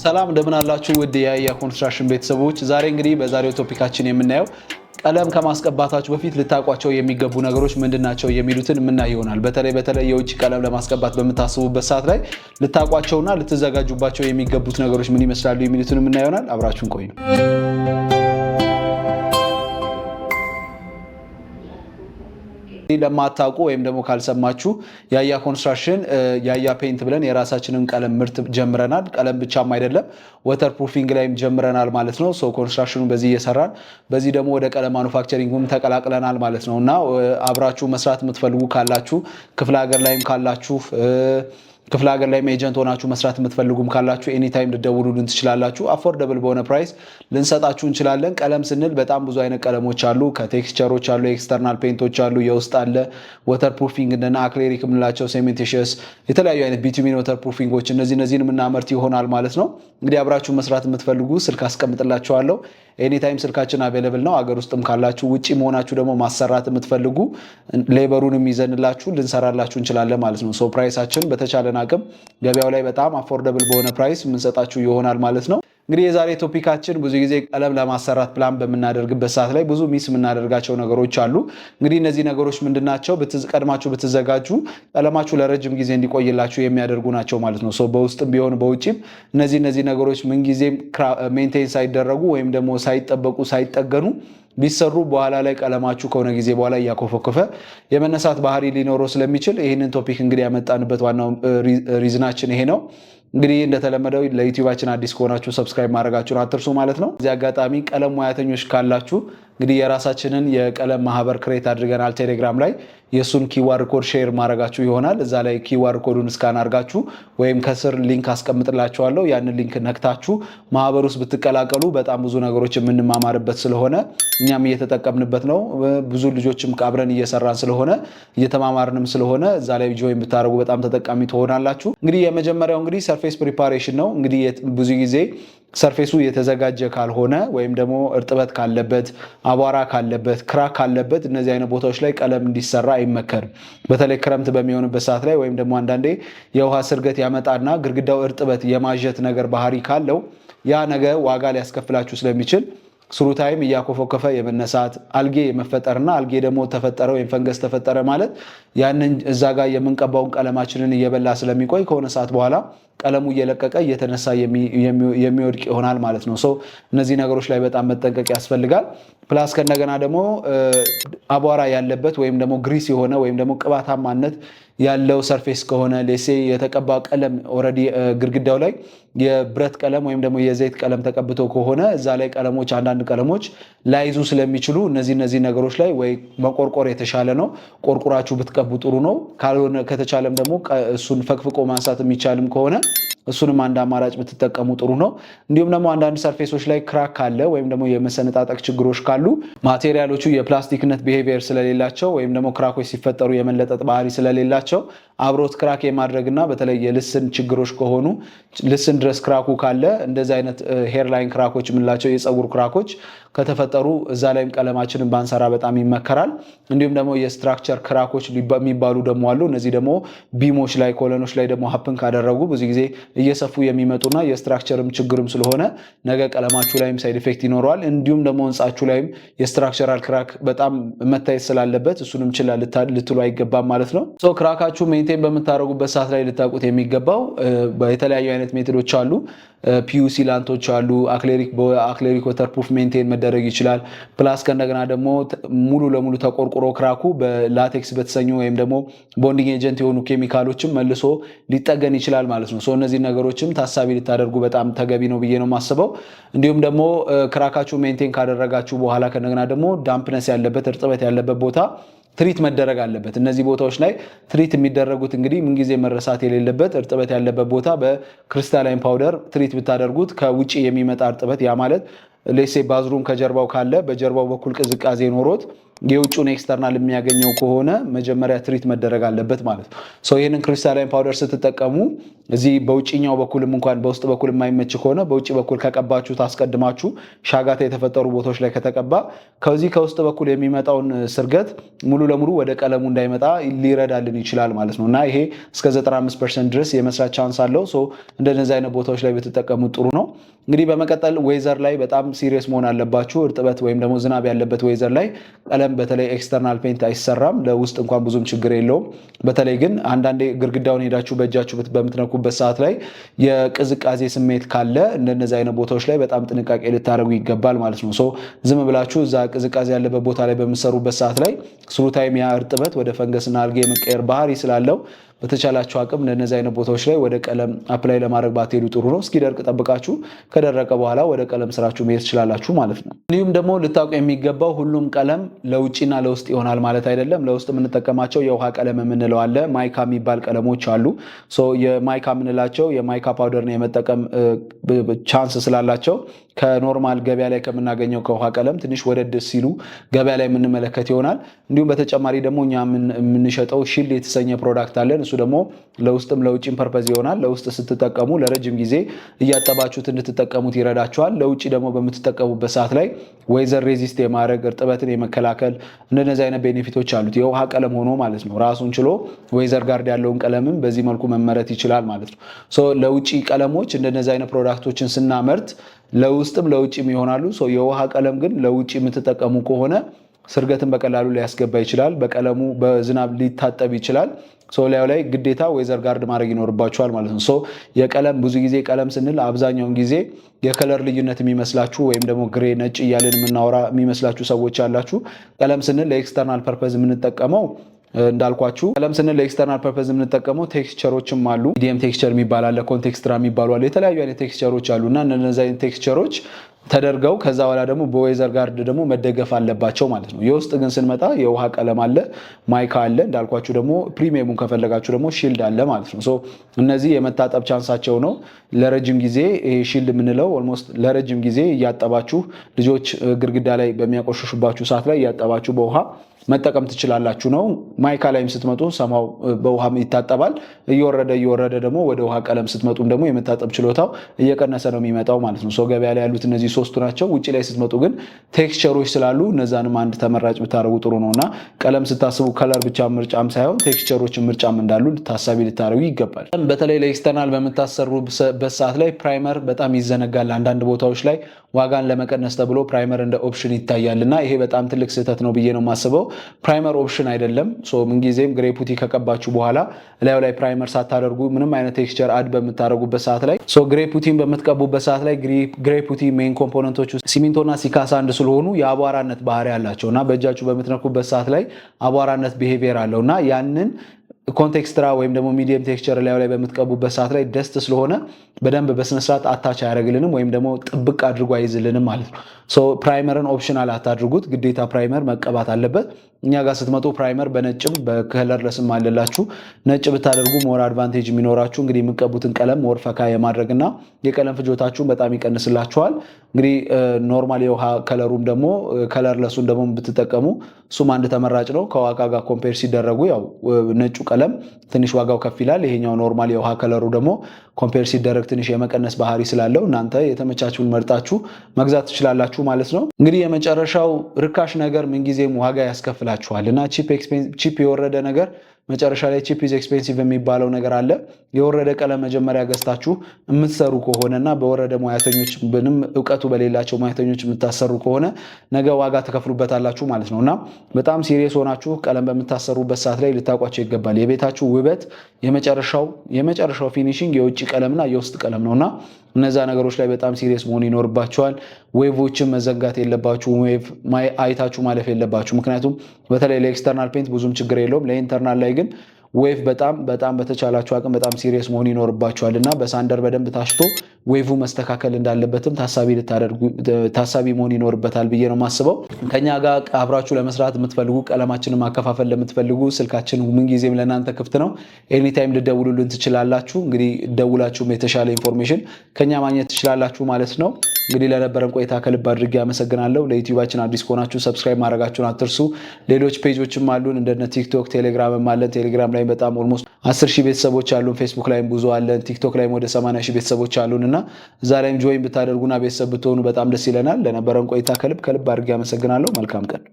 ሰላም እንደምን አላችሁ ውድ የያ ኮንስትራክሽን ቤተሰቦች ዛሬ እንግዲህ በዛሬው ቶፒካችን የምናየው ቀለም ከማስቀባታችሁ በፊት ልታቋቸው የሚገቡ ነገሮች ምንድናቸው የሚሉትን ምናይ ይሆናል በተለይ የውጭ ቀለም ለማስቀባት በመታሰቡበት ሰዓት ላይ ልታቋቸውና ልትዘጋጁባቸው የሚገቡት ነገሮች ምን ይመስላሉ የሚሉትን ምናይ ይሆናል አብራችሁን ቆዩ ለማታውቁ ወይም ደግሞ ካልሰማችሁ ያያ ኮንስትራክሽን ያያ ፔይንት ብለን የራሳችንን ቀለም ምርት ጀምረናል ቀለም ብቻም አይደለም ወተር ፕሩፊንግ ላይም ጀምረናል ማለት ነው ሶ ኮንስትራክሽኑን በዚህ እየሰራን በዚህ ደግሞ ወደ ቀለም ማኑፋክቸሪንግም ተቀላቅለናል ማለት ነውና አብራችሁ መስራት የምትፈልጉ ካላችሁ ክፍለ ሀገር ላይም ካላችሁ ክፍለ ሀገር ላይ ኤጀንት ሆናችሁ መስራት የምትፈልጉም ካላችሁ ኤኒ ታይም ልደውሉልን ትችላላችሁ አፎርደብል በሆነ ፕራይስ ልንሰጣችሁ እንችላለን ቀለም ስንል በጣም ብዙ አይነት ቀለሞች አሉ ከቴክስቸሮች አሉ ኤክስተርናል ፔይንቶች አሉ የውስጥ አለ ወተር ፕሩፊንግ እንደና አክሪሊክ ምንላቸው ሴሜንቲሽስ የተለያዩ አይነት ቢቱሚን ወተር ፕሩፊንጎች እነዚህን ምናመርት ይሆናል ማለት ነው እንግዲህ አብራችሁ መስራት የምትፈልጉ ስልክ አስቀምጥላችኋለሁ ኤኒ ታይም ስልካችን አቬሌብል ነው አገር ውስጥም ካላችሁ ውጪ መሆናችሁ ደግሞ ማሰራት የምትፈልጉ ሌበሩንም ይዘንላችሁ ልንሰራላችሁ እንችላለን ማለት ነው ሶ ፕራይሳችን በተቻለን አቅም ገበያው ላይ በጣም አፎርደብል በሆነ ፕራይስ የምንሰጣችሁ ይሆናል ማለት ነው እንግዲህ የዛሬ ቶፒካችን ብዙ ጊዜ ቀለም ለማሰራት ፕላን በመናደርግበት ሰዓት ላይ ብዙ ሚስ የምናደርጋቸው ነገሮች አሉ እንግዲህ እነዚህ ነገሮች ምንድናቸው ቀድማችሁ ብትዘጋጁ ቀለማችሁ ለረጅም ጊዜ እንዲቆይላችሁ የሚያደርጉ ናቸው ማለት ነው ሶ በውስጥም ቢሆን በውጪም እነዚህ ነገሮች ምን ጊዜ ሜንቴን ሳይደረጉ ወይም ደግሞ ሳይጠበቁ ሳይጠገኑ ቢሰሩ በኋላ ላይ ቀለማችሁ ከሆነ ጊዜ በኋላ ያኮፈከፈ የመነሳት ባህሪ ሊኖረው ስለሚችል ይሄንን ቶፒክ እንግዲህ ያመጣንበት ዋናው ሪዝናችን ይሄ ነው እንግዲህ እንደተለመደው ለዩቲዩባችን አዲስ ከሆናችሁ ሰብስክራይብ ማድረጋችሁን አትርሱ ማለት ነው እዚህ አጋጣሚ ቀለም ሙያተኞች ካላችሁ እንግዲህ የራሳችንን የቀለም ማህበር ክሬት አድርገናል ቴሌግራም ላይ የሱን ኪዋር ኮድ ሼር ማድረጋችሁ ይሆናል እዛ ላይ ኪዋር ኮዱን ስካን አድርጋችሁ ወይም ከስር ሊንክ አስቀምጥላችኋለሁ ያንን ሊንክ ነክታችሁ ማህበር ውስጥ ብትቀላቀሉ በጣም ብዙ ነገሮች የምንማማርበት ስለሆነ እኛም እየተጠቀምንበት ነው ብዙ ልጆችም አብረን እየሰራን ስለሆነ እየተማማርንም ስለሆነ እዛ ላይ ጆይን ብታደርጉ በጣም ተጠቃሚ ትሆናላችሁ እንግዲህ የመጀመሪያው እንግዲህ ሰርፌስ ፕሪፓሬሽን ነው እንግዲህ ብዙ ጊዜ ሰርፌሱ የተዘጋጀ ካልሆነ ወይም ደግሞ እርጥበት ካለበት አቧራ ካለበት ክራክ ካለበት እነዚህ አይነት ቦታዎች ላይ ቀለም እንዲሰራ አይመከርም በተለይ ክረምት በሚሆንበት ሰዓት ላይ ወይም ደግሞ አንዳንዴ የውሃ ስርገት ያመጣና ግድግዳው እርጥበት የማጀት ነገር ባህሪ ካለው ያ ነገር ዋጋ ሊያስከፍላችሁ ስለሚችል ስሩ ታይም ያኮፈከፈ የመነሳት አልጌ የመፈጠርና አልጌ ደግሞ ተፈጠረ ወይም ፈንገስ ተፈጠረ ማለት ያንን እዛ ጋር የምንቀባውን ቀለማችንን እየበላ ስለሚቆይ ከሆነ ሰዓት በኋላ ቀለሙ እየለቀቀ እየተነሳ የሚወድቅ ይሆናል ማለት ነው ሶ እነዚህ ነገሮች ላይ በጣም መጠንቀቅ ያስፈልጋል ፕላስ ከነገና ደግሞ አቧራ ያለበት ወይም ደግሞ ግሪስ የሆነ ወይም ደግሞ ቅባታማነት ያለው ሰርፌስ ከሆነ ሌሴ የተቀባ ቀለም ኦሬዲ ግድግዳው ላይ የብረት ቀለም ወይም ደግሞ የዘይት ቀለም ተቀብቶ ከሆነ እዛ ላይ ቀለሞች አንዳንድ ቀለሞች ላይዙ ስለሚችሉ እነዚህ ነገሮች ላይ ወይ መቆርቆር የተሻለ ነው ቆርቁራችሁ ብትቀቡ ጥሩ ነው ካልሆነ ከተቻለም ደግሞ እሱን ፈቅፍቆ ማንሳት የሚቻልም ከሆነ እሱንም አንድ አማራጭ ብትጠቀሙ ጥሩ ነው እንዲሁም ደግሞ አንዳንድ ሰርፌሶች ላይ ክራክ ካለ ወይም ደግሞ የመሰነጣጠቅ ችግሮች ካሉ ማቴሪያሎቹ የፕላስቲክነት ቢሄቪየር ስለሌላቸው ወይም ደግሞ ክራኮች ሲፈጠሩ የመለጠጥ ባህሪ ስለሌላቸው አብሮት ክራክ የማድረግና በተለይ የልስን ችግሮች ከሆኑ ልስን ድረስ ክራኩ ካለ እንደዚህ አይነት ሄርላይን ክራኮች የምንላቸው የፀጉር ክራኮች ከተፈጠሩ እዛ ላይም ቀለማችንን ባንሰራ በጣም ይመከራል እንዲሁም ደግሞ የስትራክቸር ክራኮች የሚባሉ ደግሞ አሉ እነዚህ ደግሞ ቢሞች ላይ ኮለኖች ላይ ደግሞ ሀፕን ካደረጉ ብዙ ጊዜ እየሰፉ የሚመጡና የስትራክቸርም ችግርም ስለሆነ ነገ ቀለማችሁ ላይም ሳይድ ኢፌክት ይኖረዋል እንዲሁም ደግሞ ህንጻችሁ ላይም የስትራክቸራል ክራክ በጣም መታየት ስላለበት እሱንም ችላ ልትሉ አይገባም ማለት ነው ሶ ክራካችሁ ሜንቴን በምታደርጉበት ሰዓት ላይ ልታውቁት የሚገባው የተለያዩ አይነት ሜቶዶች አሉ ፒዩሲ ላንቶች አሉ አክሌሪክ ወተር ፕሩፍ ሜንቴን መደረግ ይችላል ፕላስ ከእንደገና ደግሞ ሙሉ ለሙሉ ተቆርቁሮ ክራኩ በላቴክስ በተሰኙ ወይም ደግሞ ቦንዲንግ ኤጀንት የሆኑ ኬሚካሎችም መልሶ ሊጠገን ይችላል ማለት ነው ሶ እነዚህ ነገሮችም ታሳቢ ልታደርጉ በጣም ተገቢ ነው ብዬ ነው ማስበው እንዲሁም ደግሞ ክራካችሁ ሜንቴን ካደረጋችሁ በኋላ ከእንደገና ደግሞ ዳምፕነስ ያለበት እርጥበት ያለበት ቦታ ትሪት መደረግ አለበት እነዚህ ቦታዎች ላይ ትሪት የሚደረጉት እንግዲህ ምን ጊዜ መረሳት የሌለበት እርጥበት ያለበት ቦታ በክሪስታላይን ፓውደር ትሪት ብታደርጉት ከውጪ የሚመጣ እርጥበት ያ ማለት ሌሴ ባዝሩም ከጀርባው ካለ በጀርባው በኩል ቅዝቃዜ ኖሮት የውጭውን ኤክስተርናል የሚያገኘው ከሆነ መጀመሪያ ትሪት መደረግ አለበት ማለት ነው። ሶ ይሄንን ክሪስታላይን ፓውደር ስትጠቀሙ እዚህ በውጭኛው በኩልም እንኳን በውስጥ በኩል የማይመች ከሆነ በውጭ በኩል ከቀባችሁት አስቀድማችሁ ሻጋታ የተፈጠሩ ቦታዎች ላይ ከተቀባ ከዚህ ከውስጥ በኩል የሚመጣውን ስርገት ሙሉ ለሙሉ ወደ ቀለሙ እንዳይመጣ ሊረዳልን ይችላል ማለት ነው እና ይሄ እስከ 95% ድረስ የመስራት ቻንስ አለው። ሶ እንደነዚህ አይነት ቦታዎች ላይ ብትጠቀሙት ጥሩ ነው። እንግዲህ በመቀጠል ዌዘር ላይ በጣም ሲሪየስ መሆን አለባችሁ። እርጥበት ወይም ደግሞ ዝናብ ያለበት ዌዘር ላይ ቀለም በተለይ ኤክስተርናል ፔንት አይሰራም። ለውስጥ እንኳን ብዙም ችግር የለውም። በተለይ ግን አንዳንዴ ግድግዳውን ሄዳችሁ በእጃችሁ በምትነኩበት ሰዓት ላይ የቅዝቃዜ ስሜት ካለ እንደነዚህ አይነት ቦታዎች ላይ በጣም ጥንቃቄ ልታደርጉ ይገባል ማለት ነው። ሶ ዝም ብላችሁ እዛ ቅዝቃዜ ያለበት ቦታ ላይ በምትሰሩበት ሰዓት ላይ ስሩ ታይም ያ እርጥበት ወደ ፈንገስና አልጌ የመቀየር ባህሪ ስላለው በተቻላችሁ አቅም ለነዚህ አይነት ቦታዎች ላይ ወደ ቀለም አፕላይ ለማድረግ ባትሄዱ ጥሩ ነው። እስኪደርቅ ጠብቃችሁ ከደረቀ በኋላ ወደ ቀለም ስራችሁ መሄድ ትችላላችሁ ማለት ነው። እንዲሁም ደግሞ ልታውቁ የሚገባው ሁሉም ቀለም ለውጭና ለውስጥ ይሆናል ማለት አይደለም። ለውስጥ የምንጠቀማቸው የውሃ ቀለም የምንለው አለ። ማይካ የሚባል ቀለሞች አሉ። የማይካ የምንላቸው የማይካ ፓውደርን የመጠቀም ቻንስ ስላላቸው ከኖርማል ገበያ ላይ ከምናገኘው ከውሃ ቀለም ትንሽ ወደድ ሲሉ ገበያ ላይ የምንመለከት ይሆናል። እንዲሁም በተጨማሪ ደግሞ እኛ የምንሸጠው ሺልድ የተሰኘ ፕሮዳክት አለን። እሱ ደግሞ ለውስጥም ለውጭም ፐርፐዝ ይሆናል። ለውስጥ ስትጠቀሙ ለረጅም ጊዜ እያጠባችሁት እንድትጠቀሙት ይረዳችኋል። ለውጭ ደግሞ በምትጠቀሙበት ሰዓት ላይ ዌዘር ሬዚስት የማድረግ እርጥበትን የመከላከል እንደነዚህ አይነት ቤኔፊቶች አሉት። የውሃ ቀለም ሆኖ ማለት ነው። ራሱን ችሎ ዌዘር ጋርድ ያለውን ቀለምም በዚህ መልኩ መመረት ይችላል ማለት ነው። ለውጭ ቀለሞች እንደነዚህ አይነት ፕሮዳክቶችን ስናመርት ለውስጥም ለውጭም ይሆናሉ። የውሃ ቀለም ግን ለውጭ የምትጠቀሙ ከሆነ ስርገትን በቀላሉ ሊያስገባ ይችላል። በቀለሙ በዝናብ ሊታጠብ ይችላል። ላዩ ላይ ግዴታ ዌዘር ጋርድ ማድረግ ይኖርባቸዋል ማለት ነው። የቀለም ብዙ ጊዜ ቀለም ስንል አብዛኛውን ጊዜ የከለር ልዩነት የሚመስላችሁ ወይም ደግሞ ግሬ ነጭ እያልን የምናወራ የሚመስላችሁ ሰዎች አላችሁ። ቀለም ስንል ለኤክስተርናል ፐርፐዝ የምንጠቀመው እንዳልኳችሁ ቀለም ስንል ለኤክስተርናል ፐርፐዝ የምንጠቀመው ቴክስቸሮችም አሉ። ሚዲየም ቴክስቸር የሚባል አለ፣ ኮንቴክስትራ የሚባሉ አሉ። የተለያዩ አይነት ቴክስቸሮች አሉ እና እነዚህ አይነት ቴክስቸሮች ተደርገው ከዛ በኋላ ደግሞ በዌዘር ጋርድ ደግሞ መደገፍ አለባቸው ማለት ነው። የውስጥ ግን ስንመጣ የውሃ ቀለም አለ፣ ማይካ አለ፣ እንዳልኳችሁ ደግሞ ፕሪሚየሙን ከፈለጋችሁ ደግሞ ሺልድ አለ ማለት ነው። እነዚህ የመታጠብ ቻንሳቸው ነው ለረጅም ጊዜ። ይሄ ሺልድ የምንለው ኦልሞስት ለረጅም ጊዜ እያጠባችሁ ልጆች ግድግዳ ላይ በሚያቆሽሹባችሁ ሰዓት ላይ እያጠባችሁ በውሃ መጠቀም ትችላላችሁ ነው። ማይካ ላይም ስትመጡ ሰማው በውሃ ይታጠባል። እየወረደ ደግሞ ወደ ውሃ ቀለም ስትመጡም ደግሞ የመታጠብ ችሎታው እየቀነሰ ነው የሚመጣው ማለት ነው። ገበያ ላይ ያሉት እነዚህ ሶስቱ ናቸው። ውጭ ላይ ስትመጡ ግን ቴክስቸሮች ስላሉ እነዛንም አንድ ተመራጭ ብታደርጉ ጥሩ ነው እና ቀለም ስታስቡ ከለር ብቻ ምርጫም ሳይሆን ቴክስቸሮች ምርጫም እንዳሉ ታሳቢ ልታደርጉ ይገባል። በተለይ ለኤክስተርናል በምታሰሩበት ሰዓት ላይ ፕራይመር በጣም ይዘነጋል። አንዳንድ ቦታዎች ላይ ዋጋን ለመቀነስ ተብሎ ፕራይመር እንደ ኦፕሽን ይታያል እና ይሄ በጣም ትልቅ ስህተት ነው ብዬ ነው የማስበው። ፕራይመር ኦፕሽን አይደለም። ምንጊዜም ግሬ ፑቲ ከቀባችሁ በኋላ ላዩ ላይ ፕራይመር ሳታደርጉ ምንም አይነት ቴክስቸር አድ በምታደርጉበት ሰዓት ላይ ግሬ ፑቲን በምትቀቡበት ሰዓት ላይ ግሬ ፑቲ ሜን ኮምፖነንቶች ሲሚንቶና ሲካሳ አንድ ስለሆኑ የአቧራነት ባህሪ ያላቸው እና በእጃችሁ በምትነኩበት ሰዓት ላይ አቧራነት ቢሄቪየር አለው እና ያንን ኮንቴክስትራ ወይም ደግሞ ሚዲየም ቴክስቸር ላይ በምትቀቡበት ሰዓት ላይ ደስት ስለሆነ በደንብ በስነስርዓት አታች አያደርግልንም ወይም ደግሞ ጥብቅ አድርጎ አይዝልንም ማለት ነው። ፕራይመርን ኦፕሽናል አታድርጉት፣ ግዴታ ፕራይመር መቀባት አለበት። እኛ ጋር ስትመጡ ፕራይመር በነጭም በከለርለስም አለላችሁ። ነጭ ብታደርጉ ሞር አድቫንቴጅ የሚኖራችሁ እንግዲህ የምትቀቡትን ቀለም ሞር ፈካ የማድረግና የቀለም ፍጆታችሁን በጣም ይቀንስላችኋል። እንግዲህ ኖርማል የውሃ ከለሩም ደግሞ ከለርለሱን ደግሞ ብትጠቀሙ እሱም አንድ ተመራጭ ነው። ከዋጋ ጋር ኮምፔር ሲደረጉ ያው ነጩ ቀለም ትንሽ ዋጋው ከፍ ይላል። ይሄኛው ኖርማል የውሃ ከለሩ ደግሞ ኮምፔር ሲደረግ ትንሽ የመቀነስ ባህሪ ስላለው እናንተ የተመቻችሁን መርጣችሁ መግዛት ትችላላችሁ ማለት ነው። እንግዲህ የመጨረሻው ርካሽ ነገር ምንጊዜም ዋጋ ያስከፍላችኋል እና ቺፕ የወረደ ነገር መጨረሻ ላይ ቺፕ ኢዝ ኤክስፔንሲቭ የሚባለው ነገር አለ። የወረደ ቀለም መጀመሪያ ገዝታችሁ የምትሰሩ ከሆነና በወረደ ሙያተኞች ምንም እውቀቱ በሌላቸው ሙያተኞች የምታሰሩ ከሆነ ነገ ዋጋ ተከፍሉበታላችሁ ማለት ነው እና በጣም ሲሪየስ ሆናችሁ ቀለም በምታሰሩበት ሰዓት ላይ ልታውቋቸው ይገባል። የቤታችሁ ውበት የመጨረሻው ፊኒሽንግ የውጭ ቀለምና የውስጥ ቀለም ነውና እነዛ ነገሮች ላይ በጣም ሲሪየስ መሆን ይኖርባቸዋል። ዌቮችን መዘንጋት የለባችሁ። ዌቭ አይታችሁ ማለፍ የለባችሁ። ምክንያቱም በተለይ ለኤክስተርናል ፔንት ብዙም ችግር የለውም። ለኢንተርናል ላይ ግን ዌቭ በጣም በተቻላችሁ አቅም በጣም ሲሪየስ መሆን ይኖርባቸዋል እና በሳንደር በደንብ ታሽቶ ዌቭ መስተካከል እንዳለበትም ታሳቢ መሆን ይኖርበታል ብዬ ነው የማስበው። ከኛ ጋር አብራችሁ ለመስራት የምትፈልጉ ቀለማችንን ማከፋፈል ለምትፈልጉ ስልካችን ምንጊዜም ለእናንተ ክፍት ነው። ኤኒታይም ልደውሉልን ትችላላችሁ። እንግዲህ ደውላችሁም የተሻለ ኢንፎርሜሽን ከኛ ማግኘት ትችላላችሁ ማለት ነው። እንግዲህ ለነበረን ቆይታ ከልብ አድርጌ አመሰግናለሁ። ለዩቲዩባችን አዲስ ከሆናችሁ ሰብስክራይብ ማድረጋችሁን አትርሱ። ሌሎች ፔጆችም አሉን እንደነ ቲክቶክ፣ ቴሌግራምም አለን። ቴሌግራም ላይ በጣም ኦልሞስት 10,000 ቤተሰቦች አሉን። ፌስቡክ ላይም ብዙ አለን። ቲክቶክ ላይም ወደ 80,000 ቤተሰቦች አሉን እና እዛ ላይም ጆይን ብታደርጉና ቤተሰብ ብትሆኑ በጣም ደስ ይለናል። ለነበረን ቆይታ ከልብ አድርጌ አመሰግናለሁ። መልካም ቀን